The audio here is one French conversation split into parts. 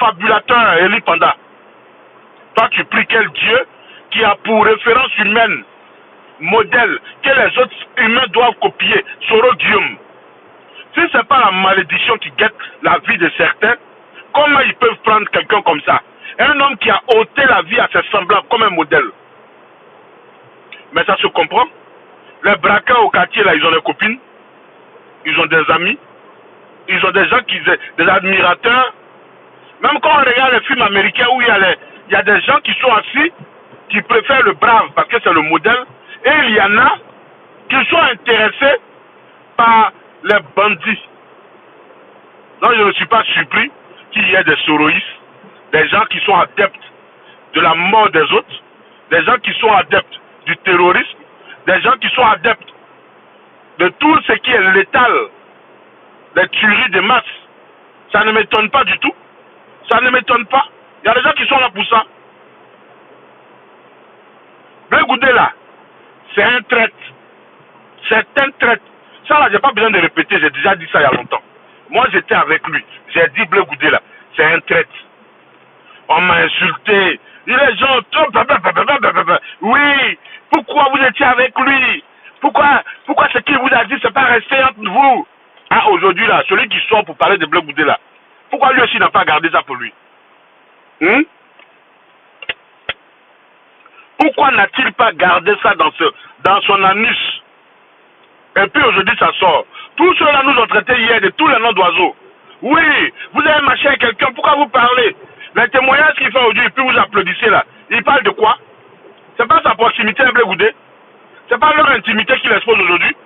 confabulateur, Eli Panda. Toi, tu pries quel Dieu qui a pour référence humaine, modèle, que les autres humains doivent copier, Soro Guillaume. Si ce n'est pas la malédiction qui guette la vie de certains, comment ils peuvent prendre quelqu'un comme ça? Un homme qui a ôté la vie à ses semblables comme un modèle. Mais ça se comprend. Les braqueurs au quartier, là, ils ont des copines, ils ont des amis, ils ont des gens des admirateurs. Même quand on regarde les films américains où il y a des gens qui sont assis, qui préfèrent le brave parce que c'est le modèle, et il y en a qui sont intéressés par les bandits. Donc je ne suis pas surpris qu'il y ait des soroïstes, des gens qui sont adeptes de la mort des autres, des gens qui sont adeptes du terrorisme, des gens qui sont adeptes de tout ce qui est létal, des tueries de masse. Ça ne m'étonne pas du tout. Ça ne m'étonne pas. Il y a des gens qui sont là pour ça. Blé Goudé là, c'est un traître. C'est un traître. Ça là, j'ai pas besoin de répéter, j'ai déjà dit ça il y a longtemps. Moi j'étais avec lui. J'ai dit Blé Goudé là, c'est un traître. On m'a insulté. Les gens, oui, pourquoi vous étiez avec lui? Pourquoi ce qu'il vous a dit, c'est pas resté entre vous? Ah, aujourd'hui là, celui qui sort pour parler de Blé Goudé là, pourquoi lui aussi n'a pas gardé ça pour lui? Pourquoi n'a-t-il pas gardé ça dans son anus? Et puis aujourd'hui ça sort. Tous ceux-là nous ont traités hier de tous les noms d'oiseaux. Oui, vous avez marché avec quelqu'un, pourquoi vous parlez? Les témoignages qu'il fait aujourd'hui, et puis vous applaudissez là. Il parle de quoi? C'est pas sa proximité à Blé Goudé? C'est pas leur intimité qu'il expose aujourd'hui?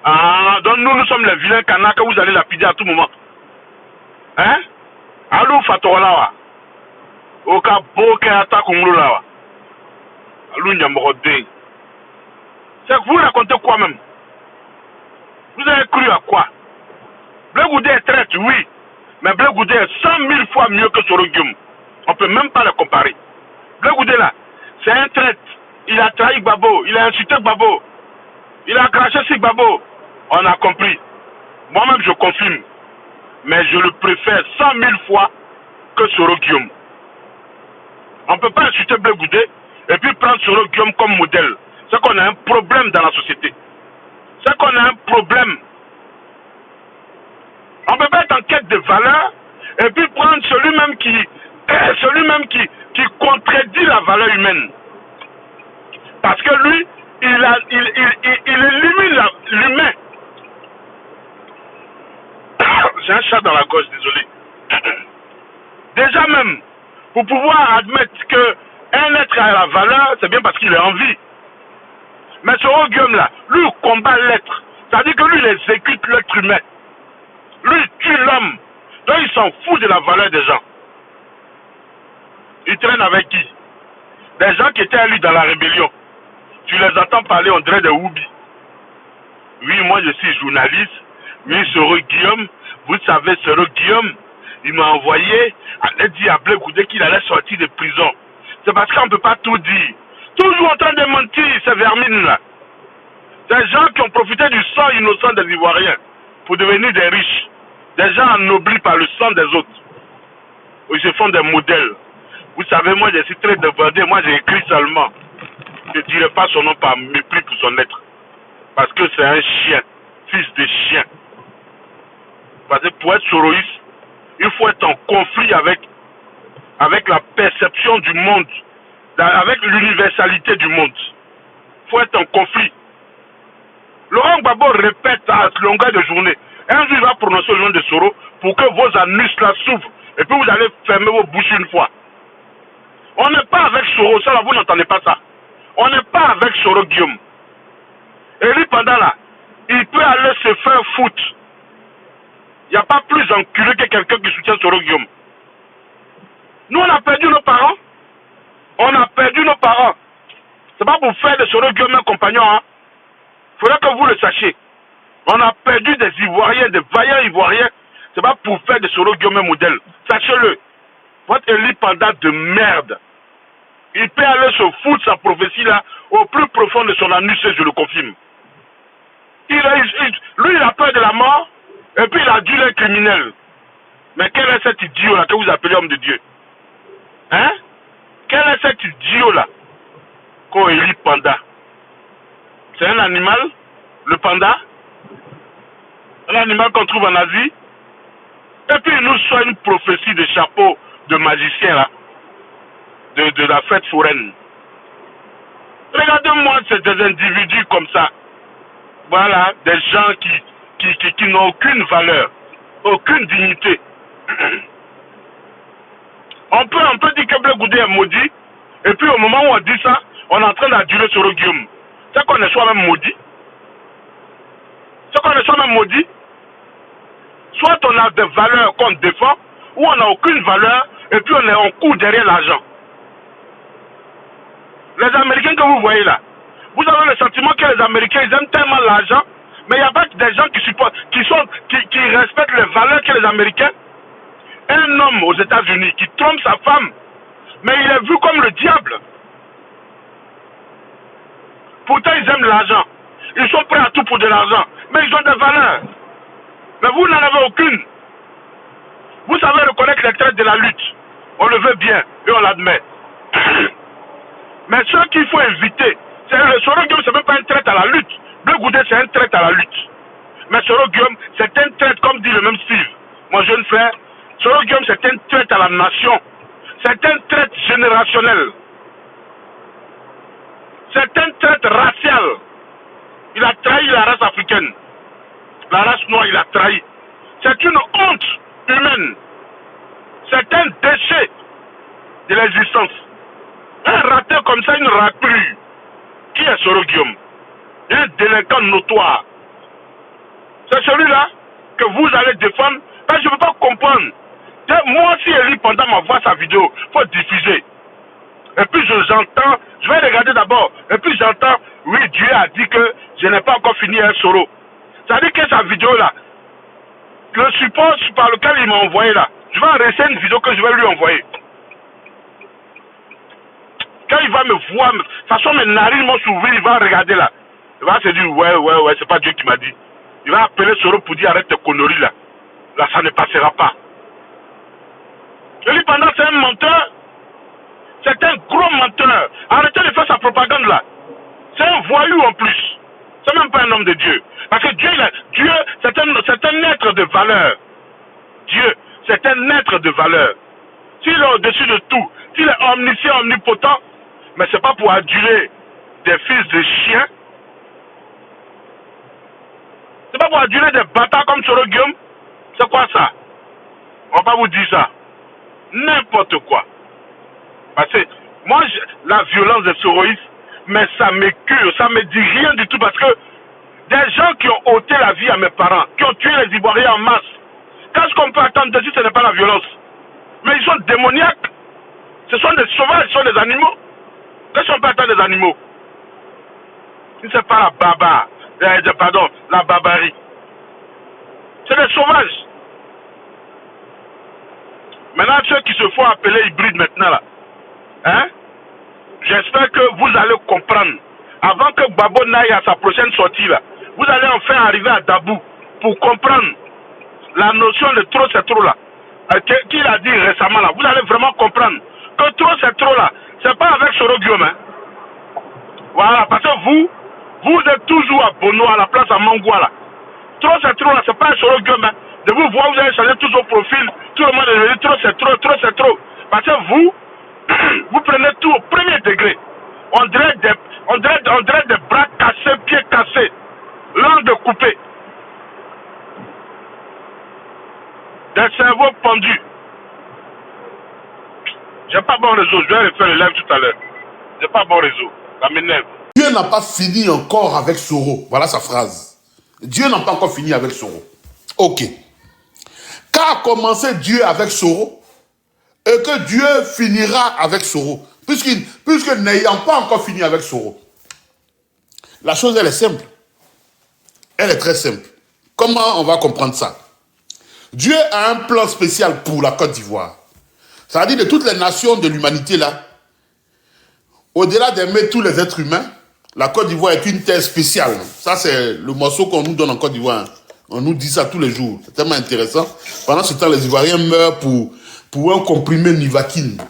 Ah, donc nous sommes les vilains canards que vous allez lapider à tout moment. Hein? Allô Fatolawa. Oka boke ata kumulawa. Allô Nyamorode. C'est que vous racontez quoi même? Vous avez cru à quoi? Blé Goudé est traître, oui. Mais Blé Goudé est 100 000 fois mieux que Soro Guillaume. On ne peut même pas le comparer. Blé Goudé là, c'est un traître. Il a trahi Gbabo, il a insulté Gbabo. Il a craché sur Gbabo. On a compris. Moi-même je confirme. Mais je le préfère 100 000 fois que Soro Guillaume. On ne peut pas insulter Blé Goudé et puis prendre Soro Guillaume comme modèle. C'est qu'on a un problème dans la société. C'est qu'on a un problème. On peut pas être en quête de valeur et puis prendre celui-même qui contredit la valeur humaine. Parce que lui, il élimine l'humain. J'ai un chat dans la gorge, désolé. Déjà même, pour pouvoir admettre qu'un être a la valeur, c'est bien parce qu'il est en vie. Mais ce Guillaume là, lui il combat l'être. C'est-à-dire que lui il exécute l'être humain. Lui il tue l'homme. Donc il s'en fout de la valeur des gens. Il traîne avec qui? Des gens qui étaient à lui dans la rébellion. Tu les entends parler, on dirait des Woubi. Oui, moi je suis journaliste. Oui, Soro Guillaume. Vous savez, Soro Guillaume, il m'a envoyé, a dit à Blé Goudé qu'il allait sortir de prison. C'est parce qu'on ne peut pas tout dire. Toujours en train de mentir, ces vermines là. Des gens qui ont profité du sang innocent des Ivoiriens pour devenir des riches. Des gens ennoblis par le sang des autres. Ils se font des modèles. Vous savez, moi je suis très débordé, moi j'ai écrit seulement. Je ne dirai pas son nom par mépris pour son être. Parce que c'est un chien, fils de chien. Parce que pour être soroïste, il faut être en conflit avec la perception du monde, avec l'universalité du monde. Il faut être en conflit. Laurent Gbagbo répète à longueur de journée. Un jour, il va prononcer le nom de Soro pour que vos anus là s'ouvrent. Et puis vous allez fermer vos bouches une fois. On n'est pas avec Soro, ça là, vous n'entendez pas ça. On n'est pas avec Soro Guillaume. Et lui, pendant là, il peut aller se faire foutre. Il n'y a pas plus enculé que quelqu'un qui soutient Soro Guillaume. Nous, on a perdu nos parents. On a perdu nos parents. C'est pas pour faire de Soro Guillaume un compagnon, hein. Il faudrait que vous le sachiez. On a perdu des Ivoiriens, des vaillants Ivoiriens. C'est pas pour faire de Soro Guillaume un modèle. Sachez-le. Votre élite pendant de merde. Il peut aller se foutre sa prophétie là au plus profond de son anus, je le confirme. Lui, il a peur de la mort et puis il a dû les criminels. Mais quel est cet idiot-là que vous appelez homme de Dieu? Hein? Quel est cet idiot-là qu'on élit panda? C'est un animal, le panda? Un animal qu'on trouve en Asie? Et puis il nous sort une prophétie de chapeau de magicien là, de la fête foraine. Regardez-moi, c'est des individus comme ça. Voilà, des gens qui n'ont aucune valeur, aucune dignité. On peut dire que Blé Goudé est maudit, et puis au moment où on dit ça, on est en train d'aduler sur Guillaume. C'est qu'on est soi-même maudit. C'est qu'on est soi-même maudit. Soit on a des valeurs qu'on défend, ou on n'a aucune valeur, et puis on court derrière l'argent. Les Américains que vous voyez là, vous avez le sentiment que les Américains, ils aiment tellement l'argent, mais il n'y a pas des gens qui supportent, qui respectent les valeurs que les Américains. Un homme aux États-Unis qui trompe sa femme, mais il est vu comme le diable. Pourtant, ils aiment l'argent. Ils sont prêts à tout pour de l'argent, mais ils ont des valeurs. Mais vous n'en avez aucune. Vous savez reconnaître les traits de la lutte. On le veut bien et on l'admet. Mais ce qu'il faut éviter, c'est le Soro Guillaume, c'est même pas un trait à la lutte. Blé Goudé, c'est un trait à la lutte. Mais Soro Guillaume, c'est un trait, comme dit le même Steve, mon jeune frère. Soro Guillaume, c'est un trait à la nation. C'est un trait générationnel. C'est un trait racial. Il a trahi la race africaine. La race noire, il a trahi. C'est une honte humaine. C'est un déchet de l'existence. Un raté comme ça, une raclure. Qui est Soro Guillaume? Un délinquant notoire. C'est celui-là que vous allez défendre. Mais je ne peux pas comprendre. Moi, si Eli pendant m'envoie sa vidéo, il faut diffuser. Et puis j'entends, je vais regarder d'abord. Et puis j'entends, oui, Dieu a dit que je n'ai pas encore fini un Soro. Ça veut dire que sa vidéo-là, le support par lequel il m'a envoyé là, je vais enregistrer une vidéo que je vais lui envoyer. Quand il va me voir, de toute façon mes narines vont s'ouvrir, il va regarder là. Il va se dire, ouais, c'est pas Dieu qui m'a dit. Il va appeler Soro pour dire, arrête tes conneries là. Là, ça ne passera pas. Eli Panda, c'est un menteur. C'est un gros menteur. Arrêtez de faire sa propagande là. C'est un voyou en plus. C'est même pas un homme de Dieu. Parce que Dieu c'est un être de valeur. Dieu, c'est un être de valeur. S'il est au-dessus de tout, s'il est omniscient, omnipotent, mais c'est pas pour aduler des fils de chiens. C'est pas pour aduler des bâtards comme Soro Guillaume. C'est quoi ça? On va pas vous dire ça. N'importe quoi. Parce que moi, la violence des soroïstes, mais ça m'écœure, ça me dit rien du tout parce que des gens qui ont ôté la vie à mes parents, qui ont tué les Ivoiriens en masse, qu'est-ce qu'on peut attendre de ce n'est pas la violence? Mais ils sont démoniaques. Ce sont des sauvages, ce sont des animaux. Qu'est-ce qu'on peut attendre des animaux? Si ce n'est pas la barbarie. C'est des sauvages. Maintenant, ceux qui se font appeler hybrides maintenant là, hein? J'espère que vous allez comprendre. Avant que Babo n'aille à sa prochaine sortie là, vous allez enfin arriver à Dabou pour comprendre la notion de trop c'est trop là. Qu'il a dit récemment là, vous allez vraiment comprendre que trop c'est trop là. C'est pas avec Soro Guillaume, hein? Voilà, parce que vous êtes toujours à Bono, à la place à Mangoua là. Trop c'est trop là, c'est pas Soro Guillaume, hein? De vous voir, vous allez changer tout son profil, tout le monde est dit trop c'est trop, trop c'est trop. Parce que vous prenez tout au premier degré. On dirait des bras cassés, pieds cassés, langue coupée, des cerveaux pendus. J'ai pas bon réseau, je vais refaire le live tout à l'heure. J'ai pas bon réseau, ça m'énerve. Dieu n'a pas fini encore avec Soro. Voilà sa phrase. Dieu n'a pas encore fini avec Soro. Ok. Qu'a commencé Dieu avec Soro et que Dieu finira avec Soro, puisque n'ayant pas encore fini avec Soro. La chose, elle est simple. Elle est très simple. Comment on va comprendre ça? Dieu a un plan spécial pour la Côte d'Ivoire. Ça veut dire de toutes les nations de l'humanité là, au-delà d'aimer tous les êtres humains, la Côte d'Ivoire est une terre spéciale. Ça, c'est le morceau qu'on nous donne en Côte d'Ivoire. On nous dit ça tous les jours. C'est tellement intéressant. Pendant ce temps, les Ivoiriens meurent pour un comprimé Nivaquine.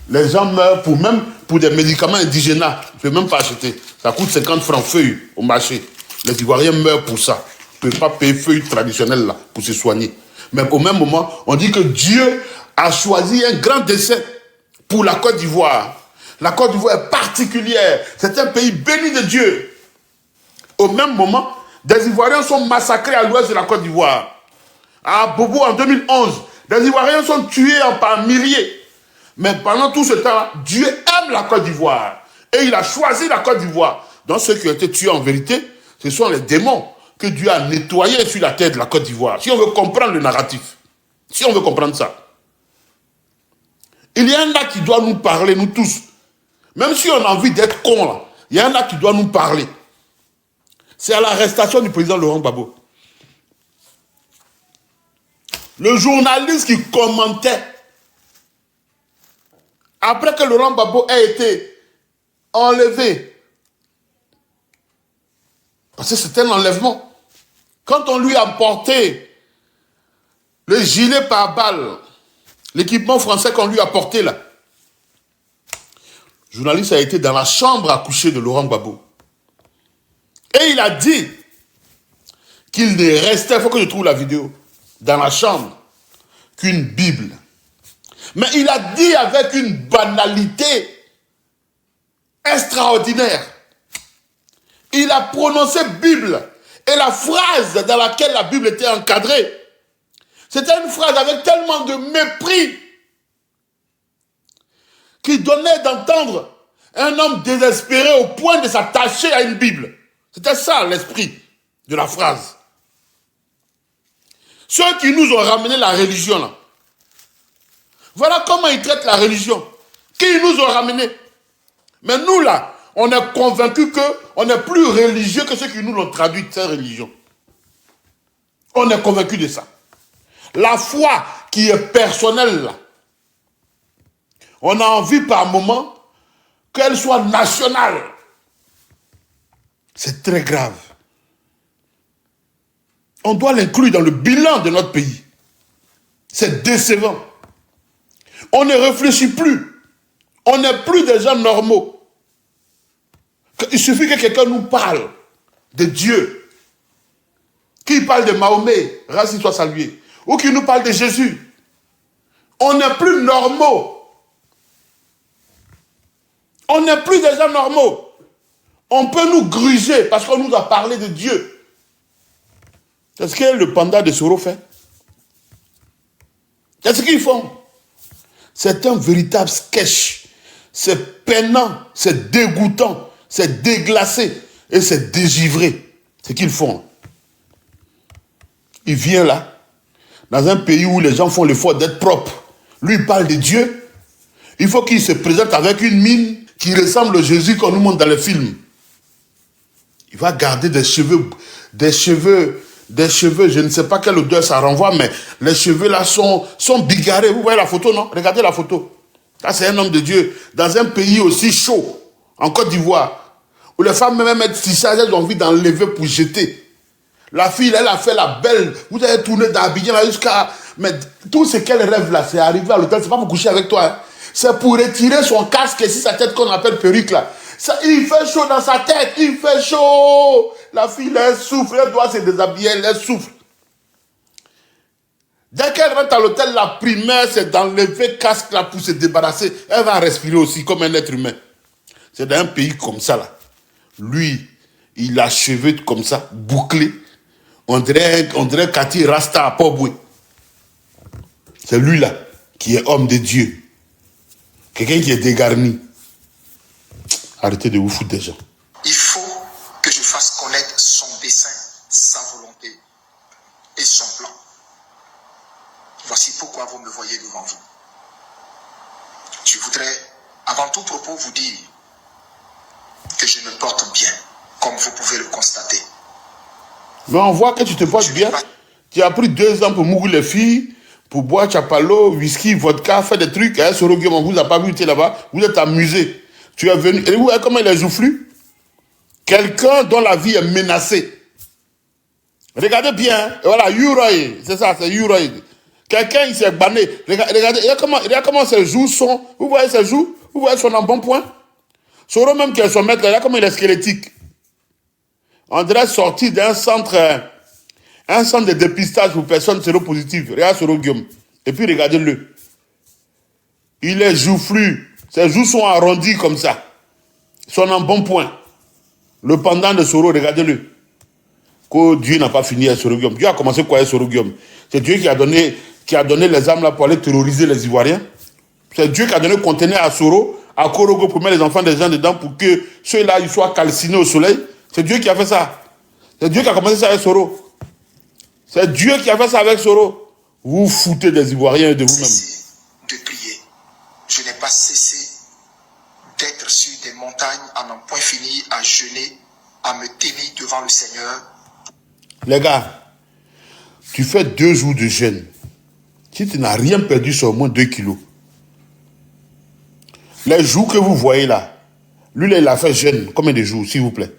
Les gens meurent même pour des médicaments indigénats. Tu ne peux même pas acheter. Ça coûte 50 francs feuilles au marché. Les Ivoiriens meurent pour ça. Tu ne peux pas payer feuilles traditionnelles là pour se soigner. Mais au même moment, on dit que Dieu a choisi un grand décès pour la Côte d'Ivoire. La Côte d'Ivoire est particulière. C'est un pays béni de Dieu. Au même moment, des Ivoiriens sont massacrés à l'ouest de la Côte d'Ivoire. À Bobo en 2011, des Ivoiriens sont tués par milliers. Mais pendant tout ce temps-là, Dieu aime la Côte d'Ivoire. Et il a choisi la Côte d'Ivoire. Donc ceux qui ont été tués en vérité, ce sont les démons que Dieu a nettoyés sur la terre de la Côte d'Ivoire. Si on veut comprendre le narratif, si on veut comprendre ça. Il y en a qui doivent nous parler, nous tous. Même si on a envie d'être cons là, il y en a qui doivent nous parler. C'est à l'arrestation du président Laurent Gbagbo. Le journaliste qui commentait, après que Laurent Gbagbo ait été enlevé, parce que c'était un enlèvement, quand on lui a porté le gilet pare-balles, l'équipement français qu'on lui a porté là, le journaliste a été dans la chambre à coucher de Laurent Gbagbo. Et il a dit qu'il ne restait, il faut que je trouve la vidéo, dans la chambre, qu'une Bible. Mais il a dit avec une banalité extraordinaire. Il a prononcé Bible. Et la phrase dans laquelle la Bible était encadrée, c'était une phrase avec tellement de mépris qui donnait d'entendre un homme désespéré au point de s'attacher à une Bible. C'était ça l'esprit de la phrase. Ceux qui nous ont ramené la religion là, voilà comment ils traitent la religion. Qui nous ont ramené. Mais nous là, on est convaincus qu'on est plus religieux que ceux qui nous l'ont traduit cette religion. On est convaincus de ça. La foi qui est personnelle là, on a envie par moment qu'elle soit nationale. C'est très grave. On doit l'inclure dans le bilan de notre pays. C'est décevant. On ne réfléchit plus. On n'est plus des gens normaux. Il suffit que quelqu'un nous parle de Dieu, qu'il parle de Mahomet, race soit salué, ou qu'il nous parle de Jésus. On n'est plus normaux. On n'est plus des gens normaux. On peut nous gruger parce qu'on nous a parlé de Dieu. C'est ce que le panda de Soro fait. C'est ce qu'ils font. C'est un véritable sketch. C'est peinant, c'est dégoûtant, c'est déglacé et c'est dégivré. C'est ce qu'ils font. Il vient là, dans un pays où les gens font l'effort d'être propres. Lui, il parle de Dieu. Il faut qu'il se présente avec une mine qui ressemble au Jésus qu'on nous montre dans les films. Il va garder des cheveux, je ne sais pas quelle odeur ça renvoie, mais les cheveux là sont bigarrés. Vous voyez la photo, non? Regardez la photo. Ça, c'est un homme de Dieu. Dans un pays aussi chaud, en Côte d'Ivoire, où les femmes même mettent tissage, elles ont envie d'enlever pour jeter. La fille, elle a fait la belle. Vous avez tourné d'Abidjan là jusqu'à... Mais tout ce qu'elle rêve là, c'est arriver à l'hôtel, c'est pas pour coucher avec toi. Hein. C'est pour retirer son casque et si sa tête qu'on appelle perruque là. Ça, il fait chaud dans sa tête, il fait chaud. La fille, elle souffre, elle doit se déshabiller, elle souffre. Dès qu'elle rentre à l'hôtel, la primaire, c'est d'enlever le casque là pour se débarrasser. Elle va respirer aussi comme un être humain. C'est dans un pays comme ça là. Lui, il a cheveux comme ça, bouclés. On dirait Kati Rasta à Poboué. C'est lui là qui est homme de Dieu. Quelqu'un qui est dégarni. Arrêtez de vous foutre des gens. Il faut que je fasse connaître son dessein, sa volonté et son plan. Voici pourquoi vous me voyez devant vous. Je voudrais, avant tout propos, vous dire que je me porte bien, comme vous pouvez le constater. Mais on voit que tu te portes bien. Tu as pris 2 ans pour mourir les filles, pour boire chapalo, whisky, vodka, faire des trucs. Hein, Soro Guillaume, on vous a pas vu, tu es là-bas, vous êtes amusé. Tu es venu, et vous voyez comment il a joufflu? Quelqu'un dont la vie est menacée. Regardez bien, hein. Voilà, Uroy, c'est ça, c'est Uroy. Quelqu'un, il s'est banné. Regardez, regarde comment ses joues sont. Vous voyez ses joues? Vous voyez son embonpoint? Soro même qui est son maître, regarde comment il est squelettique. On dirait sorti d'un centre de dépistage pour personnes séropositives. Regarde Soro Guillaume. Et puis regardez-le. Il est joufflu. Ses joues sont arrondies comme ça. Son embonpoint. Le pendant de Soro, regardez-le. Que Dieu n'a pas fini à Soro Guillaume. Dieu a commencé quoi à Soro Guillaume? C'est Dieu qui a donné les armes là pour aller terroriser les Ivoiriens. C'est Dieu qui a donné le conteneur à Soro, à Korogo pour mettre les enfants des gens dedans pour que ceux-là ils soient calcinés au soleil. C'est Dieu qui a fait ça. C'est Dieu qui a commencé ça avec Soro. C'est Dieu qui a fait ça avec Soro. Vous foutez des Ivoiriens et de vous-même. De prier. Je n'ai pas cessé d'être sur des montagnes à n'en point fini, à jeûner, à me tenir devant le Seigneur. Les gars, tu fais 2 jours de jeûne. Si tu n'as rien perdu sur au moins 2 kilos. Les jours que vous voyez là, lui là, il a fait jeûne. Combien de jours, s'il vous plaît?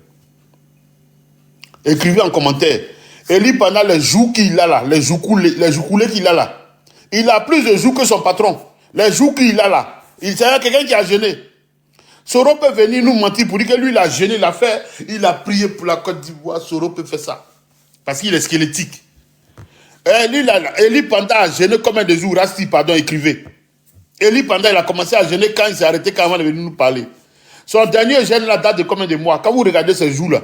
Écrivez en commentaire. Et lui, pendant les jours qu'il a là, les jours coulés qu'il a là, il a plus de jours que son patron. Les jours qu'il a là, il c'est quelqu'un qui a jeûné. Soro peut venir nous mentir pour dire que lui, il a jeûné, il a fait, il a prié pour la Côte d'Ivoire. Soro peut faire ça. Parce qu'il est squelettique. Et lui, pendant a jeûné combien de jours? Rasti, pardon, écrivez. Et lui, pendant, il a commencé à jeûner quand il s'est arrêté, quand il est venu nous parler. Son dernier jeûne, la date de combien de mois? Quand vous regardez ces jours-là,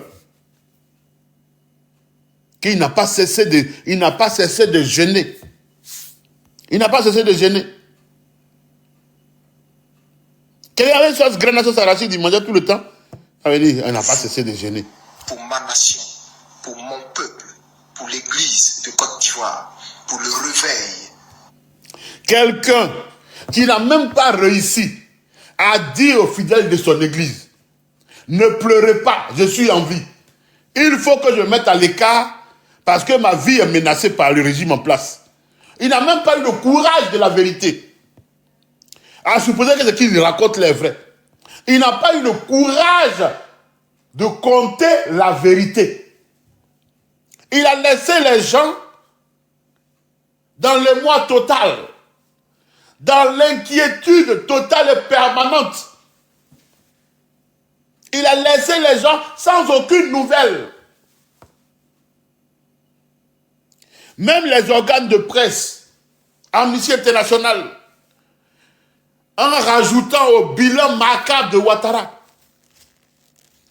qu'il n'a pas cessé de jeûner. Il n'a pas cessé de jeûner. Quel avait sauce grenade, sauce arachide, il mangeait tout le temps. Il n'a pas cessé de jeûner. Pour ma nation, pour mon peuple, pour l'église de Côte d'Ivoire, pour le réveil. Quelqu'un qui n'a même pas réussi à dire aux fidèles de son église, ne pleurez pas, je suis en vie. Il faut que je me mette à l'écart parce que ma vie est menacée par le régime en place. Il n'a même pas eu le courage de la vérité. À supposer que ce qu'il raconte est vrai. Il n'a pas eu le courage de compter la vérité. Il a laissé les gens dans le moi total, dans l'inquiétude totale et permanente. Il a laissé les gens sans aucune nouvelle. Même les organes de presse, Amnesty International, en rajoutant au bilan macabre de Ouattara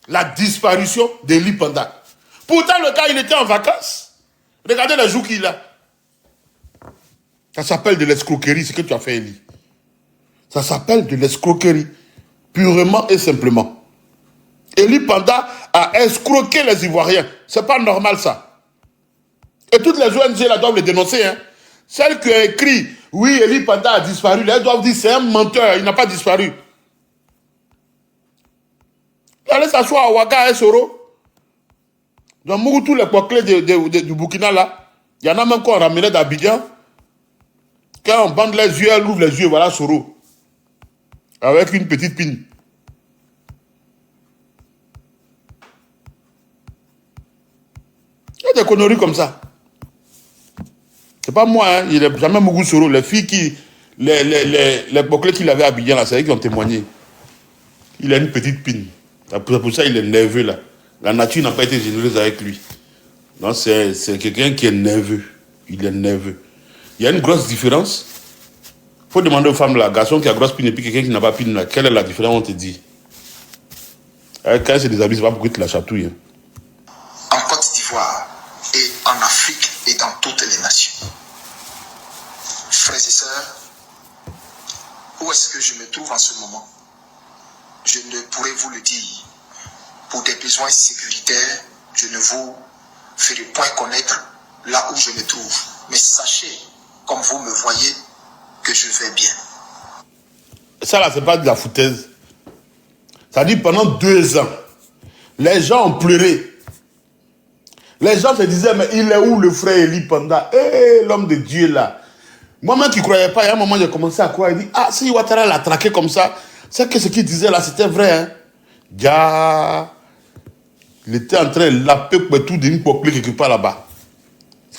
la disparition d'Eli Panda. Pourtant, le gars, il était en vacances. Regardez les jours qu'il a. Ça s'appelle de l'escroquerie, ce que tu as fait, Eli. Ça s'appelle de l'escroquerie, purement et simplement. Eli Panda a escroqué les Ivoiriens. C'est pas normal, ça. Et toutes les ONG là doivent le dénoncer. Hein. Celles qui ont écrit, oui, Eli Panda a disparu, elles doivent dire c'est un menteur, il n'a pas disparu. Allez s'asseoir à Ouaga et Soro. Dans tous les poids-clés du Burkina là, il y en a même qu'on ramenait d'Abidjan. Quand on bande les yeux, elle ouvre les yeux, voilà Soro. Avec une petite pine. Il y a des conneries comme ça. C'est pas moi, hein. Il n'a jamais beaucoup Soro. Les filles qui. Les bouclés qu'il avait à Abidjan, là, c'est eux qui ont témoigné. Il a une petite pine. C'est pour ça qu'il est nerveux, là. La nature n'a pas été généreuse avec lui. Donc, c'est quelqu'un qui est nerveux. Il est nerveux. Il y a une grosse différence. Il faut demander aux femmes, là, garçon qui a grosse pine et puis quelqu'un qui n'a pas pine, là, quelle est la différence, on te dit. Quand c'est des habits, c'est pas pourquoi tu la chatouilles. Hein. En Côte d'Ivoire et en Afrique et dans toutes les nations. Frères et sœurs, où est-ce que je me trouve en ce moment? Je ne pourrais vous le dire. Pour des besoins sécuritaires, je ne vous ferai point connaître là où je me trouve. Mais sachez, comme vous me voyez, que je vais bien. Ça là, c'est pas de la foutaise. Ça dit pendant 2 ans, les gens ont pleuré. Les gens se disaient, mais il est où le frère Eli Panda? L'homme de Dieu là. Moi-même qui ne croyais pas, il y a un moment, j'ai commencé à croire. Il dit, ah, si Ouattara l'a traqué comme ça, c'est que ce qu'il disait là, c'était vrai. Hein? Ja, il était en train de laper tout d'une poignée quelque part là-bas.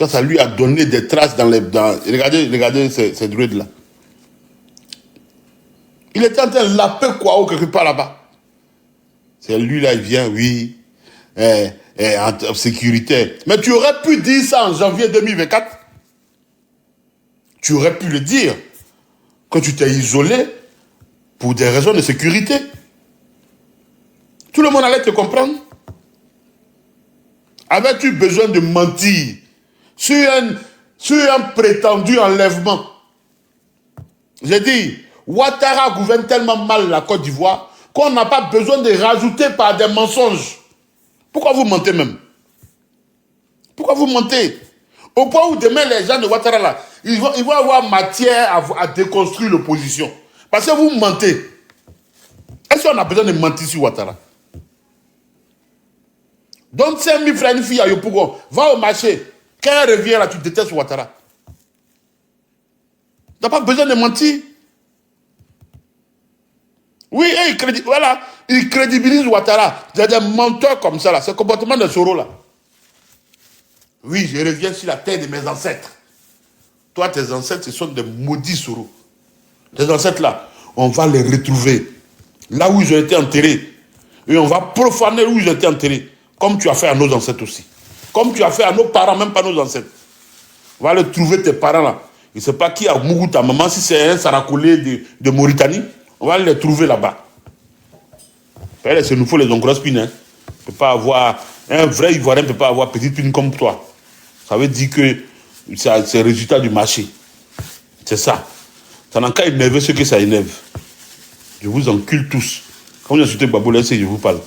Ça lui a donné des traces dans les... regardez ces druides-là. Il était en train de laper quoi quelque part là-bas. C'est lui là, il vient, oui, en sécurité. Mais tu aurais pu dire ça en janvier 2024. Tu aurais pu le dire. Quand tu t'es isolé pour des raisons de sécurité. Tout le monde allait te comprendre. Avais-tu besoin de mentir sur un prétendu enlèvement? J'ai dit, Ouattara gouverne tellement mal la Côte d'Ivoire qu'on n'a pas besoin de rajouter par des mensonges. Pourquoi vous mentez même? Pourquoi vous mentez? Au point où demain les gens de Ouattara là, ils vont avoir matière à déconstruire l'opposition. Parce que vous mentez. Est-ce qu'on a besoin de mentir sur Ouattara? Donne 5 000 francs à une fille à Yopougon. Va au marché. Quand elle revient là, tu détestes Ouattara. Tu n'as pas besoin de mentir. Oui, il crédibilise Ouattara. Il y a des menteurs comme ça là. C'est le comportement de Soro là. Oui, je reviens sur la terre de mes ancêtres. Toi, tes ancêtres, ce sont des maudits Soro. Tes ancêtres là, on va les retrouver. Là où ils ont été enterrés. Et on va profaner où ils ont été enterrés. Comme tu as fait à nos ancêtres aussi. Comme tu as fait à nos parents, même pas nos ancêtres. On va aller trouver tes parents là. Je ne sais pas qui a Mougou ta maman, si c'est un Sarakolé de Mauritanie. On va les trouver là-bas. C'est nous faut les grosses pines. Hein. On peut pas avoir, un vrai Ivoirien ne peut pas avoir petite pine comme toi. Ça veut dire que c'est le résultat du marché. C'est ça. Ça n'a qu'à énerver ceux que ça énerve. Je vous encule tous. Quand vous insultez Babou, laissez, je vous parle.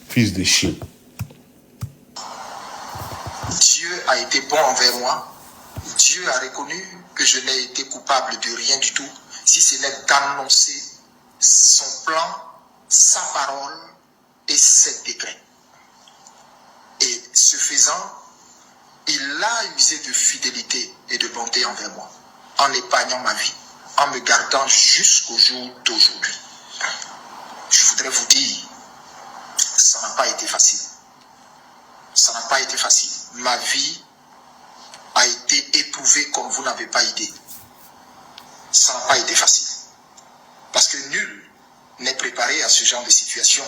Fils de chien. Dieu a été bon envers moi. Dieu a reconnu que je n'ai été coupable de rien du tout, si ce n'est d'annoncer son plan, sa parole et ses décrets. Et ce faisant, il a usé de fidélité et de bonté envers moi, en épargnant ma vie, en me gardant jusqu'au jour d'aujourd'hui. Je voudrais vous dire, ça n'a pas été facile. Ça n'a pas été facile. Ma vie a été éprouvée comme vous n'avez pas idée. Ça n'a pas été facile. Parce que nul n'est préparé à ce genre de situation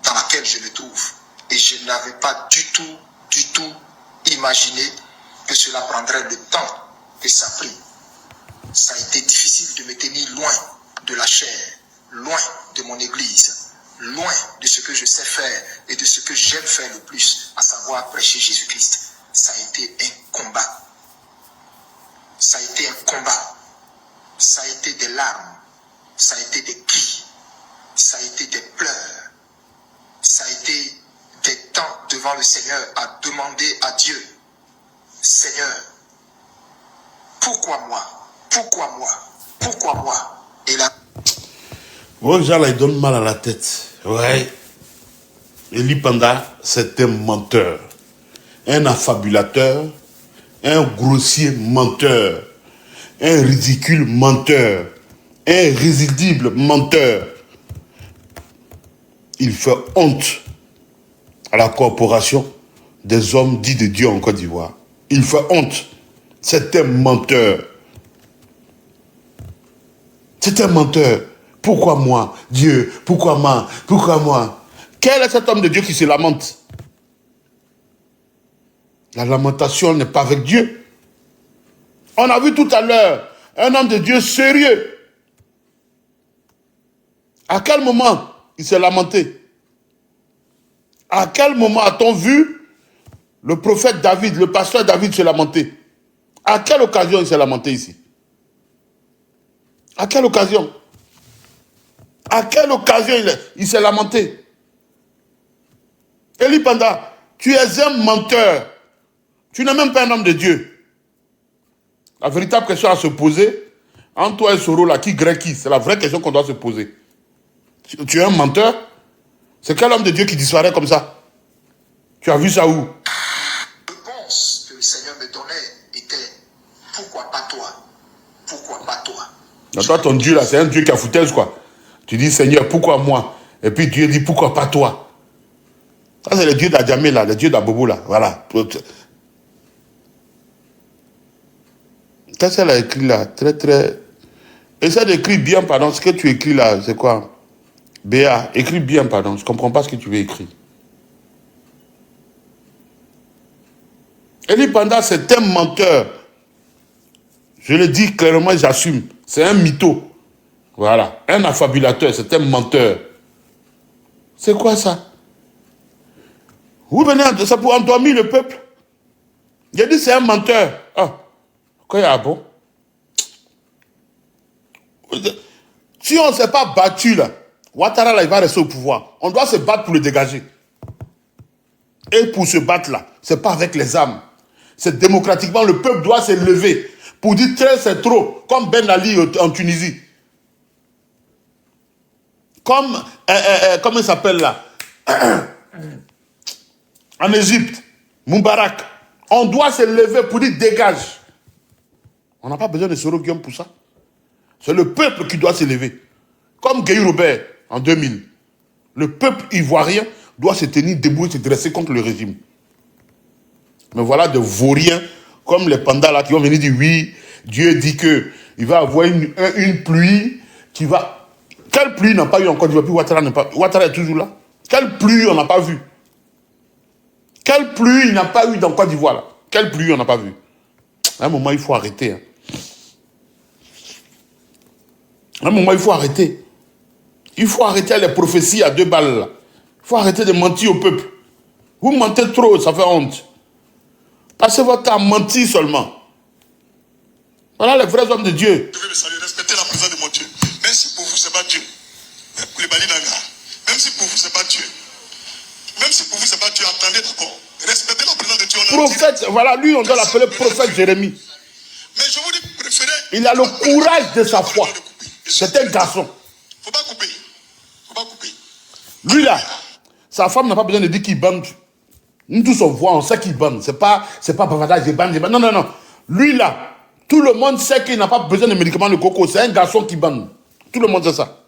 dans laquelle je me trouve. Et je n'avais pas du tout imaginé que cela prendrait le temps que ça a pris. Ça a été difficile de me tenir loin de la chair, loin de mon église, loin de ce que je sais faire et de ce que j'aime faire le plus, à savoir prêcher Jésus-Christ. Ça a été un combat. Ça a été un combat. Ça a été des larmes. Ça a été des cris. Ça a été des pleurs. Ça a été des temps devant le Seigneur à demander à Dieu, Seigneur, pourquoi moi? Pourquoi moi? Pourquoi moi? Et là... Bon, gens là, ils donnent mal à la tête. Ouais. Eli Panda, c'est un menteur. Un affabulateur. Un grossier menteur. Un ridicule menteur. Un risible menteur. Il fait honte à la corporation des hommes dits de Dieu en Côte d'Ivoire. Il fait honte. C'est un menteur. C'est un menteur. Pourquoi moi, Dieu? Pourquoi moi? Pourquoi moi? Quel est cet homme de Dieu qui se lamente? La lamentation n'est pas avec Dieu. On a vu tout à l'heure un homme de Dieu sérieux. À quel moment il s'est lamenté? À quel moment a-t-on vu le prophète David, le pasteur David se lamenter? À quelle occasion il s'est lamenté ici? À quelle occasion? À quelle occasion il s'est lamenté? Eli Panda, tu es un menteur. Tu n'es même pas un homme de Dieu. La véritable question à se poser, entre toi et Soro, là, qui grec qui? C'est la vraie question qu'on doit se poser. Tu es un menteur? C'est quel homme de Dieu qui disparaît comme ça? Tu as vu ça où? La réponse que le Seigneur me donnait était, pourquoi pas toi? Pourquoi pas toi? Toi, ton Dieu là, c'est un Dieu qui a foutaise quoi. Tu dis Seigneur, pourquoi moi? Et puis Dieu dit, pourquoi pas toi? Ça c'est le Dieu d'Adjamé là, le Dieu d'Abobo là, voilà. Qu'est-ce qu'elle a écrit là? Très. Essaie d'écrire bien, pardon. Ce que tu écris là, c'est quoi? Béa, écris bien, pardon. Je ne comprends pas ce que tu veux écrire. Eli Panda, c'est un menteur. Je le dis clairement, j'assume. C'est un mytho. Voilà. Un affabulateur, c'est un menteur. C'est quoi ça? Vous venez, c'est pour endormir le peuple. J'ai dit c'est un menteur. Ah, quoi, ah bon? Si on ne s'est pas battu là, Ouattara là, il va rester au pouvoir. On doit se battre pour le dégager. Et pour se battre là, c'est pas avec les armes. C'est démocratiquement, le peuple doit se lever pour dire c'est trop, comme Ben Ali en Tunisie. Comme, comment il s'appelle là? En Égypte, Moubarak. On doit se lever pour dire dégage. On n'a pas besoin de Soro Guillaume pour ça. C'est le peuple qui doit se lever. Comme Guy Robert en 2000. Le peuple ivoirien doit se tenir debout et se dresser contre le régime. Mais voilà de vauriens comme les pandas là qui vont venir dire oui, Dieu dit que il va avoir une pluie qui va... Quelle pluie n'a pas eu encore? Puis Ouattara est toujours là. Quelle pluie on n'a pas vu? Quelle pluie il n'a pas eu dans Côte d'Ivoire là? Quelle pluie on n'a pas vu? À un moment il faut arrêter. Hein. À un moment il faut arrêter. Il faut arrêter les prophéties à 2 balles là. Il faut arrêter de mentir au peuple. Vous mentez trop, ça fait honte. Passez votre temps à mentir seulement. Voilà les vrais hommes de Dieu. Je vais me saluer, respecter la présence de mon Dieu. Même si pour vous, ce n'est pas Dieu. Les Balinanga. Même si pour vous, ce n'est pas Dieu. Même si pour vous, ce n'est pas Dieu, attendez d'accord. Respectez la présence de Dieu. Prophète, voilà, lui, on doit l'appeler prophète Jérémie. Mais je vous dis, préférez. Il a le courage de sa foi. C'est un garçon. Faut pas couper. Faut pas couper. Lui là, sa femme n'a pas besoin de dire qu'il bande. Nous tous on voit, on sait qu'il bande. C'est pas bavardage, je bande. Non, non, non. Lui là, tout le monde sait qu'il n'a pas besoin de médicaments de coco. C'est un garçon qui bande. Tout le monde sait ça.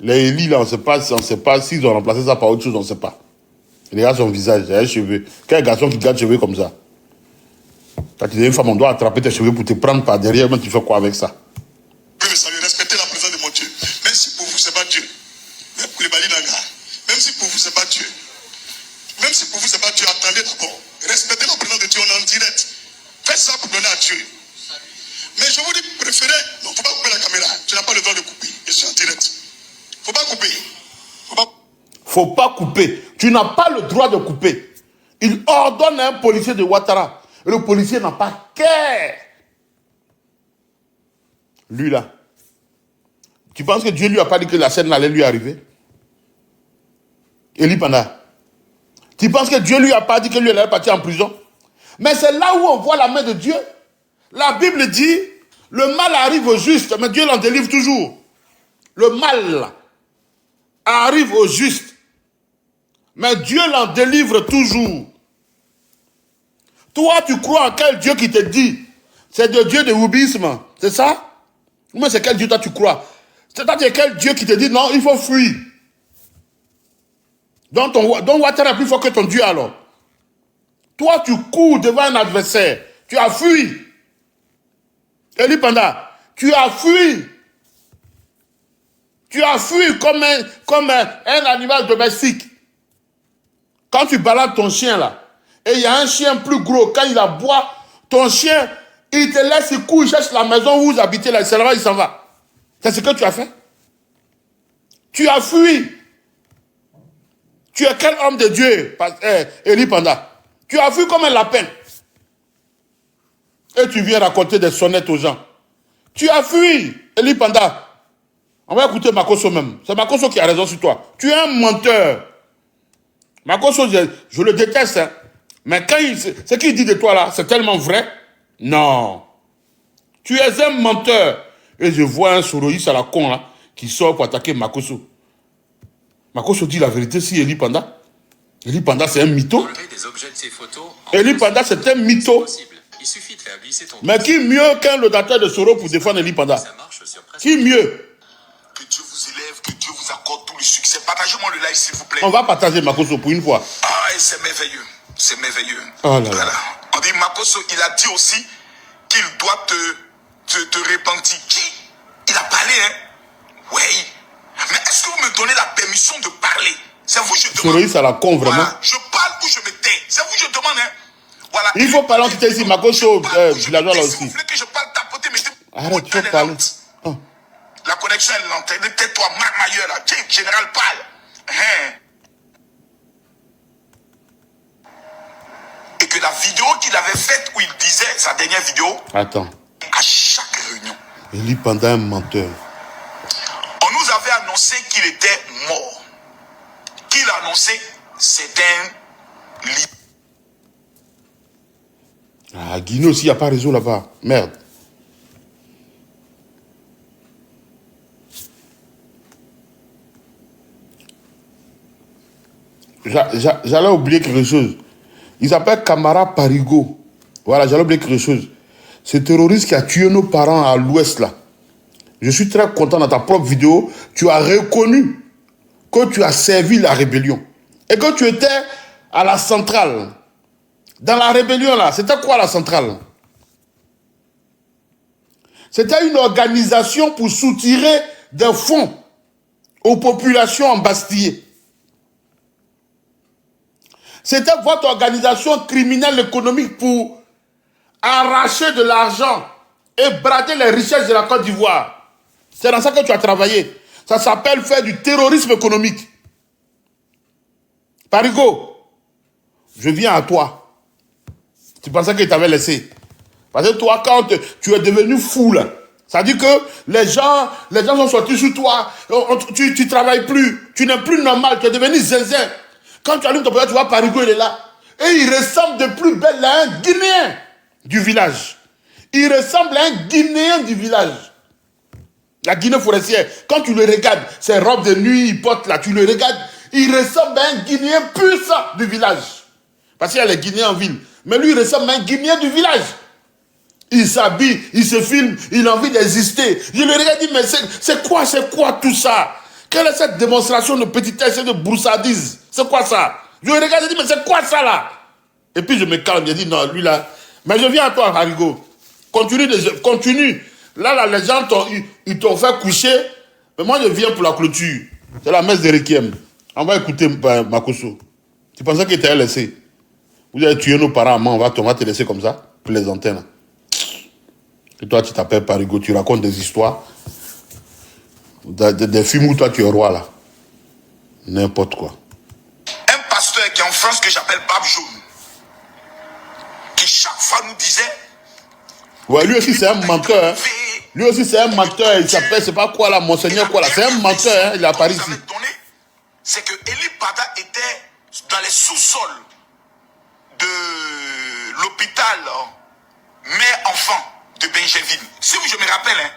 Les Eli là, on ne sait pas s'ils ont remplacé ça par autre chose, on ne sait pas. Regarde son visage, il a les cheveux. Quel garçon qui garde les cheveux comme ça? Quand tu es une femme, on doit attraper tes cheveux pour te prendre par derrière, mais tu fais quoi avec ça? Je vais saluer, respecter la présence de mon Dieu. Même si pour vous, ce n'est pas Dieu. Même pour les Balinanga. Même si pour vous, ce n'est pas Dieu. Même si pour vous, ce n'est pas Dieu, attendez d'abord. Respectez la présence de Dieu, on est en direct. Faites ça pour donner à Dieu. Mais je vous dis, préférez. Non, il ne faut pas couper la caméra. Tu n'as pas le droit de couper. Je suis en direct. Il ne faut pas couper. Faut pas couper. Tu n'as pas le droit de couper. Il ordonne à un policier de Ouattara. Et le policier n'a pas qu'à. Lui là. Tu penses que Dieu lui a pas dit que la scène allait lui arriver? Eli Panda. Tu penses que Dieu lui a pas dit que lui allait partir en prison? Mais c'est là où on voit la main de Dieu. La Bible dit, le mal arrive au juste, mais Dieu l'en délivre toujours. Le mal arrive au juste, mais Dieu l'en délivre toujours. Toi, tu crois en quel Dieu qui te dit? C'est le Dieu de wubisme, c'est ça? Mais c'est quel Dieu toi tu crois? C'est-à-dire quel Dieu qui te dit non, il faut fuir. Donc Ouattara est plus fort que ton Dieu alors. Toi, tu cours devant un adversaire. Tu as fui. Eli Panda, tu as fui. Tu as fui comme un animal domestique. Quand tu balades ton chien là, et il y a un chien plus gros, quand il aboie, ton chien, il te laisse, il court, il cherche la maison où vous habitez là, il s'en va. C'est ce que tu as fait. Tu as fui. Tu es quel homme de Dieu, Eli Panda? Tu as fui comme un lapin. Et tu viens raconter des sonnettes aux gens. Tu as fui, Eli Panda. On va écouter Makosso même. C'est Makosso qui a raison sur toi. Tu es un menteur. Makosso, je le déteste. Hein. Mais quand ce qu'il dit de toi là, c'est tellement vrai. Non. Tu es un menteur. Et je vois un soroïste à la con là, qui sort pour attaquer Makosso. Makosso dit la vérité si Eli Panda. Eli Panda c'est un mytho. Eli Panda c'est un mytho. Il suffit de faire glisser ton... Mais qui mieux qu'un laudateur de Soro pour défendre Eli Panda? Qui mieux? Que Dieu vous élève, que Dieu vous accorde tout le succès. Partagez-moi le live s'il vous plaît. On va partager Makosso pour une fois. Ah, et c'est merveilleux. C'est merveilleux. Oh là là. Voilà. On dit Makoso, il a dit aussi qu'il doit te repentir. Qui? Il a parlé, hein? Oui. Mais est-ce que vous me donnez la permission de parler? C'est vous, je demande. Soroï, ça la con, vraiment. Voilà, je parle ou je me tais. C'est vous, je demande, hein? Voilà. Il faut parler en quitté ici, Makoso, villageois là aussi. Si vous voulez que je parle tapoter, mais arrête, tu vas parler. Oh. La connexion est lente. Tais-toi, Marc Mailleur, là. Tiens, général, parle. Hein? Et que la vidéo qu'il avait faite où il disait, sa dernière vidéo, Attends. à chaque réunion, Il lit pendant un menteur. on nous avait annoncé qu'il était mort. Qu'il a annoncé, c'est un lit. Ah, Guinée aussi, il n'y a pas réseau là-bas. Merde. J'allais oublier quelque chose. Il s'appelle Camara Parigo. Voilà, j'allais oublier quelque chose. Ce terroriste qui a tué nos parents à l'ouest là. Je suis très content dans ta propre vidéo. Tu as reconnu que tu as servi la rébellion. Et que tu étais à la centrale. Dans la rébellion là, c'était quoi la centrale? C'était une organisation pour soutirer des fonds aux populations embastillées. C'était votre organisation criminelle économique pour arracher de l'argent et brader les richesses de la Côte d'Ivoire. C'est dans ça que tu as travaillé. Ça s'appelle faire du terrorisme économique. Parigo, je viens à toi. Tu pensais qu'il t'avait laissé. Parce que toi, quand tu es devenu fou, là, ça dit que les gens sont sortis sur toi. Tu ne travailles plus. Tu n'es plus normal. Tu es devenu zinzin. Quand tu allumes ton portable, tu vois Parigo, il est là. Et il ressemble de plus belle à un Guinéen du village. Il ressemble à un Guinéen du village. La Guinée forestière. Quand tu le regardes, ses robes de nuit, il porte là, tu le regardes, il ressemble à un Guinéen puissant du village. Parce qu'il y a les Guinéens en ville. Mais lui, il ressemble à un Guinéen du village. Il s'habille, il se filme, il a envie d'exister. Je le regarde et dis, mais c'est quoi tout ça? Quelle est cette démonstration de petitesse et de broussardise? C'est quoi ça? Je le regarde et dis, mais c'est quoi ça là? Et puis je me calme, je dis, non, lui là. Mais je viens à toi, Parigo. Continue. Là, les gens ils t'ont fait coucher. Mais moi, je viens pour la clôture. C'est la messe de Requiem. On va écouter Makoso. Tu pensais qu'il t'avait laissé? Vous avez tué nos parents, on va te laisser comme ça? Plaisanter là. Et toi, tu t'appelles Parigo, tu racontes des histoires. Des films où toi, tu es roi là. N'importe quoi. Un pasteur qui est en France que j'appelle Bab Jaune, qui chaque fois nous disait... Ouais, lui aussi c'est un menteur. Hein. Lui aussi c'est un menteur. Il s'appelle, c'est pas quoi là, Monseigneur quoi là. C'est un menteur, hein. Il est à Paris ici. C'est que Eli Pada était dans les sous-sols de l'hôpital mère-enfant de Benjeville. Si je me rappelle, hein,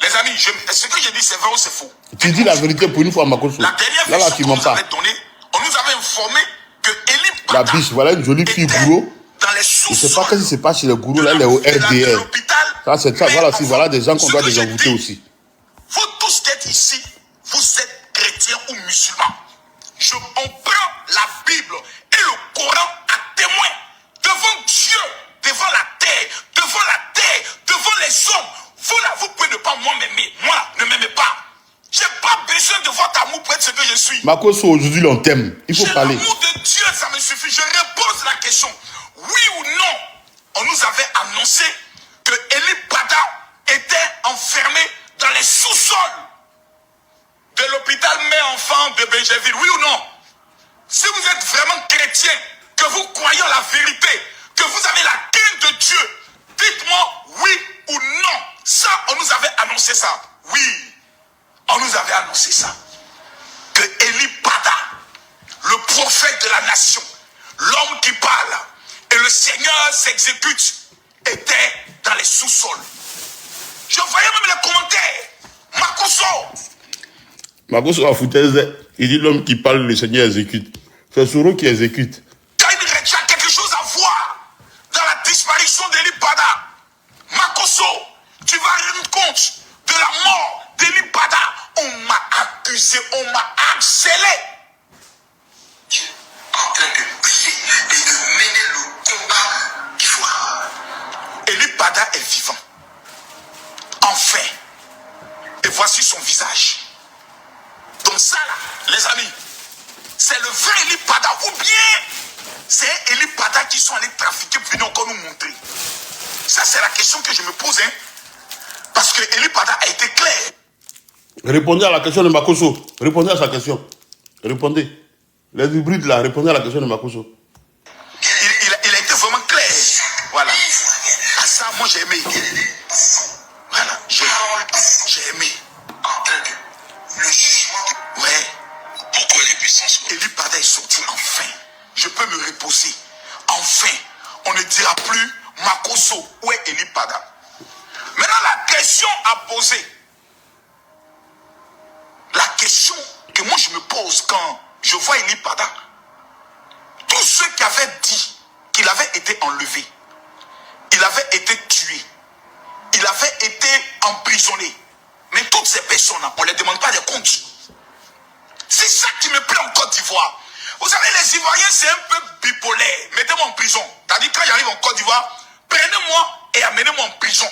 les amis, ce que je dis c'est vrai ou c'est faux? Tu dis la vérité pour une fois, Makoso. La dernière version qu'on nous avait donnée, on nous avait informé que Eli Pada... La biche, voilà une jolie fille gourou. Je ne sais pas qu'est-ce qui se passe chez les gourous, là, elle est au RDR. Ça, c'est ça, voilà des gens qu'on doit désenvoûter aussi. Vous tous qui êtes ici, vous êtes chrétiens ou musulmans. On prend la Bible et le Coran à témoin devant Dieu, devant la terre, devant les hommes. Vous là, vous pouvez ne pas m'aimer. Moi, ne m'aimez pas. Je n'ai pas besoin de votre amour pour être ce que je suis. Makoso, aujourd'hui, on t'aime. Il faut parler. L'amour de Dieu, ça me suffit. Je repose la question. Oui ou non, on nous avait annoncé que Eli Pada était enfermé dans les sous-sols de l'hôpital mère-enfant de Benjeville. Oui ou non? Si vous êtes vraiment chrétien, que vous croyez en la vérité, que vous avez la crainte de Dieu, dites-moi oui ou non. Ça, on nous avait annoncé ça. Oui, on nous avait annoncé ça. Que Eli Pada, le prophète de la nation, l'homme qui parle, et le Seigneur s'exécute, était dans les sous-sols. Je voyais même les commentaires. Makoso a foutaise. Il dit l'homme qui parle, le Seigneur exécute. C'est Soro qui exécute. Quand il a quelque chose à voir dans la disparition d'Eli Pada, Makoso, tu vas rendre compte de la mort d'Eli Pada. On m'a accusé, on m'a harcelé. Dieu en train de prier et de mener le combat qu'il faut Pada est vivant. Enfin. Et voici son visage. Donc ça là, les amis, c'est le vrai Eli Pada ou bien c'est Eli Pada qui sont allés trafiquer pour venir encore nous montrer. Ça c'est la question que je me pose, hein. Parce que Eli Pada a été clair. Répondez à la question de Makoso. Répondez à sa question. Répondez. Les hybrides là, répondez à la question de Makoso. Il a été vraiment clair. Voilà. À ça, moi j'ai aimé. Voilà, j'ai aimé. Le jugement. Ouais. Pourquoi les puissances? Eli Pada est sorti enfin. Je peux me reposer. Enfin, on ne dira plus Makoso. Où est Eli Pada? Maintenant, la question à poser. La question que moi je me pose quand je vois Eli Pada. Tous ceux qui avaient dit qu'il avait été enlevé, il avait été tué, il avait été emprisonné. Mais toutes ces personnes-là, on ne les demande pas des comptes. C'est ça qui me plaît en Côte d'Ivoire. Vous savez, les Ivoiriens, c'est un peu bipolaire. Mettez-moi en prison. C'est-à-dire, quand j'arrive en Côte d'Ivoire, prenez-moi et amenez-moi en prison.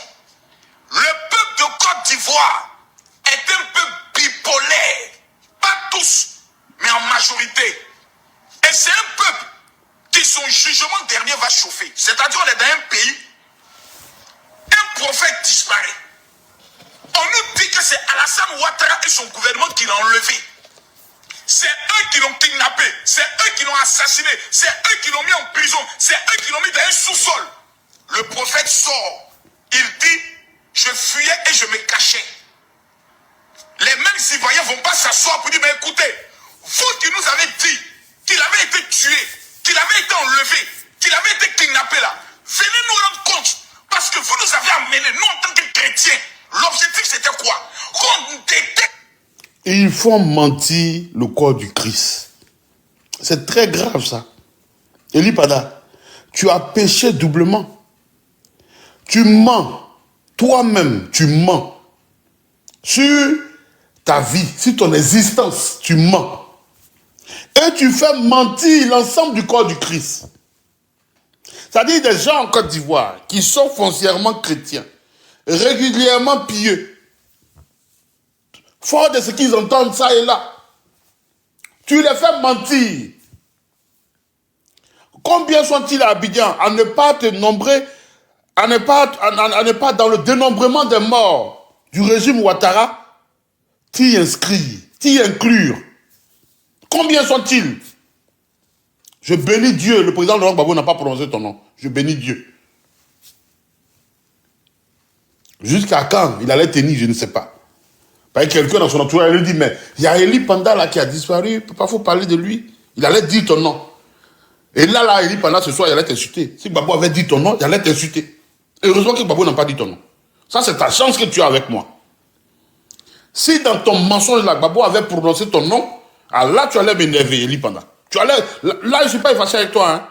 Le peuple de Côte d'Ivoire est un peu bipolaire. Pas tous, mais en majorité. Et c'est un peuple qui son jugement dernier va chauffer. C'est-à-dire, on est dans un pays, un prophète disparaît. On nous dit que c'est Alassane Ouattara et son gouvernement qui l'ont enlevé. C'est eux qui l'ont kidnappé, c'est eux qui l'ont assassiné, c'est eux qui l'ont mis en prison, c'est eux qui l'ont mis dans un sous-sol. Le prophète sort, il dit, je fuyais et je me cachais. Les mêmes Ivoiriens ne vont pas s'asseoir pour dire, mais écoutez, vous qui nous avez dit qu'il avait été tué, qu'il avait été enlevé, qu'il avait été kidnappé là, venez nous rendre compte, parce que vous nous avez amenés, nous en tant que chrétiens, l'objectif c'était quoi? Qu'on détecte. Ils font mentir le corps du Christ. C'est très grave ça. Eli Pada, tu as péché doublement. Tu mens. Toi-même, tu mens. Sur ta vie, sur ton existence, tu mens. Et tu fais mentir l'ensemble du corps du Christ. C'est-à-dire des gens en Côte d'Ivoire qui sont foncièrement chrétiens, régulièrement pieux, fort de ce qu'ils entendent ça et là. Tu les fais mentir. Combien sont-ils à Abidjan à ne pas te nombrer, à ne pas dans le dénombrement des morts du régime Ouattara, t'y inscrire, t'y inclure. Combien sont-ils? Je bénis Dieu. Le président Laurent Gbagbo n'a pas prononcé ton nom. Je bénis Dieu. Jusqu'à quand il allait tenir, je ne sais pas. Quelqu'un dans son entourage lui dit, mais il y a Eli Pada là qui a disparu, il ne peut pas faut parler de lui. Il allait dire ton nom. Et là, Eli Pada ce soir, il allait t'insulter. Si Gbagbo avait dit ton nom, il allait t'insulter. Heureusement que Gbagbo n'a pas dit ton nom. Ça, c'est ta chance que tu as avec moi. Si dans ton mensonge, là, Gbagbo avait prononcé ton nom, alors là, tu allais m'énerver, Eli Pada. Tu allais, là, je ne suis pas fâché avec toi. Hein.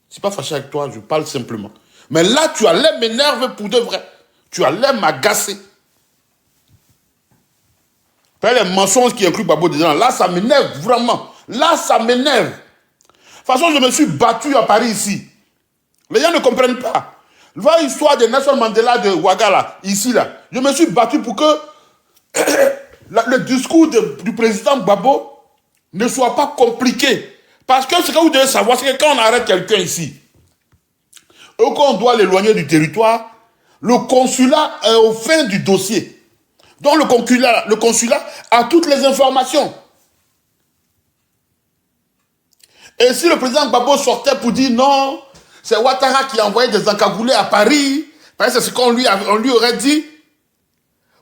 Je ne suis pas fâché avec toi, je parle simplement. Mais là, tu allais m'énerver pour de vrai. Tu allais m'agacer. Les mensonges qui incluent Gbagbo dedans, là, ça m'énerve, vraiment. Là, ça m'énerve. De toute façon, je me suis battu à Paris ici. Les gens ne comprennent pas. Voir l'histoire de Nelson Mandela de Ouaga, ici, là. Je me suis battu pour que le discours du président Gbagbo ne soit pas compliqué. Parce que ce que vous devez savoir, c'est que quand on arrête quelqu'un ici, et qu'on doit l'éloigner du territoire, le consulat est au fin du dossier. Donc le consulat a toutes les informations. Et si le président Gbagbo sortait pour dire non, c'est Ouattara qui a envoyé des encagoulés à Paris, parce que c'est ce qu'on lui aurait dit,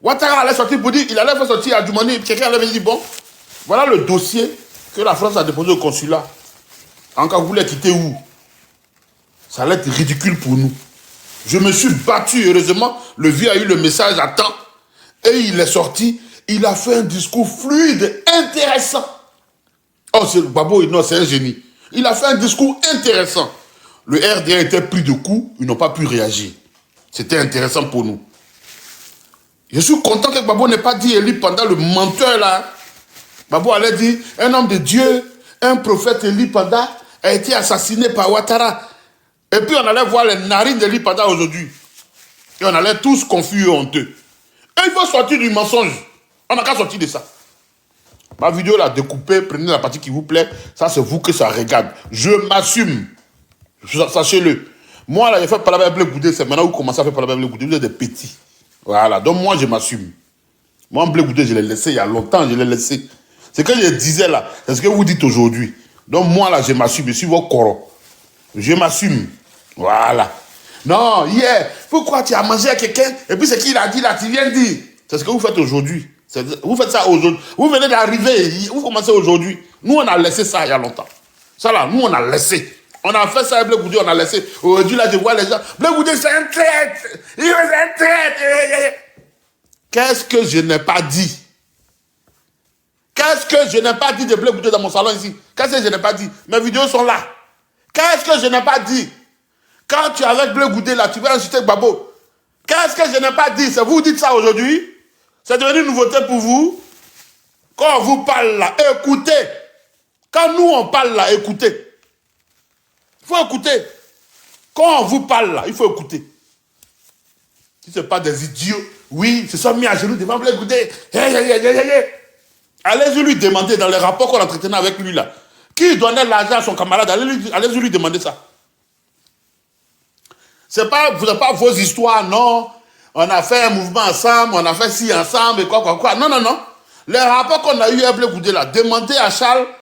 Ouattara allait sortir pour dire, il allait faire sortir à Djoumani, quelqu'un allait dire, bon, voilà le dossier que la France a déposé au consulat. Encagoulé quitté où? Ça allait être ridicule pour nous. Je me suis battu, heureusement, le vieux a eu le message à temps. Et il est sorti, il a fait un discours fluide, intéressant. Oh, c'est Gbagbo, non, c'est un génie. Il a fait un discours intéressant. Le RDA était pris de coups, ils n'ont pas pu réagir. C'était intéressant pour nous. Je suis content que Gbagbo n'ait pas dit Eli Pada, le menteur là. Gbagbo allait dire, un homme de Dieu, un prophète Eli Pada a été assassiné par Ouattara. Et puis on allait voir les narines d'Eli Pada aujourd'hui. Et on allait tous confus et honteux. Et il faut sortir du mensonge. On n'a qu'à sortir de ça. Ma vidéo là, découpée, prenez la partie qui vous plaît. Ça, c'est vous que ça regarde. Je m'assume. Sachez-le. Moi, là, j'ai fait parler avec Blé Goudé. C'est maintenant que vous commencez à faire parler avec Blé Goudé. Vous êtes des petits. Voilà. Donc, moi, je m'assume. Moi, Blé Goudé, je l'ai laissé il y a longtemps. Je l'ai laissé. C'est que je disais là. C'est ce que vous dites aujourd'hui. Donc, moi, là, je m'assume. Je suis votre coro. Je m'assume. Voilà. Non, hier, pourquoi tu as mangé à quelqu'un et puis c'est qui l'a dit là, tu viens dire. C'est ce que vous faites aujourd'hui. Vous faites ça aujourd'hui. Vous venez d'arriver, vous commencez aujourd'hui. Nous, on a laissé ça il y a longtemps. Ça là, nous, on a laissé. On a fait ça avec Blé Goudé, on a laissé. Aujourd'hui, là, je vois les gens. Blé Goudé, c'est un traître. Il est un traître. Qu'est-ce que je n'ai pas dit? Qu'est-ce que je n'ai pas dit de Blé Goudé dans mon salon ici? Qu'est-ce que je n'ai pas dit? Mes vidéos sont là. Qu'est-ce que je n'ai pas dit? Quand tu es avec Blé Goudé là, tu vas insulter Gbagbo. Qu'est-ce que je n'ai pas dit? C'est vous dites ça aujourd'hui? C'est devenu une nouveauté pour vous? Quand on vous parle là, écoutez. Quand nous on parle là, écoutez. Il faut écouter. Quand on vous parle là, il faut écouter. Si ce n'est pas des idiots, oui, ils se sont mis à genoux devant Blé Goudé. Allez-y lui demander dans les rapports qu'on entretenait avec lui là. Qui donnait l'argent à son camarade? Allez-y lui demander ça. C'est pas, vous n'avez pas vos histoires, non. On a fait un mouvement ensemble, on a fait ci ensemble, et quoi. Non. Les rapports qu'on a eu à Blé Goudé là, demandez à Charles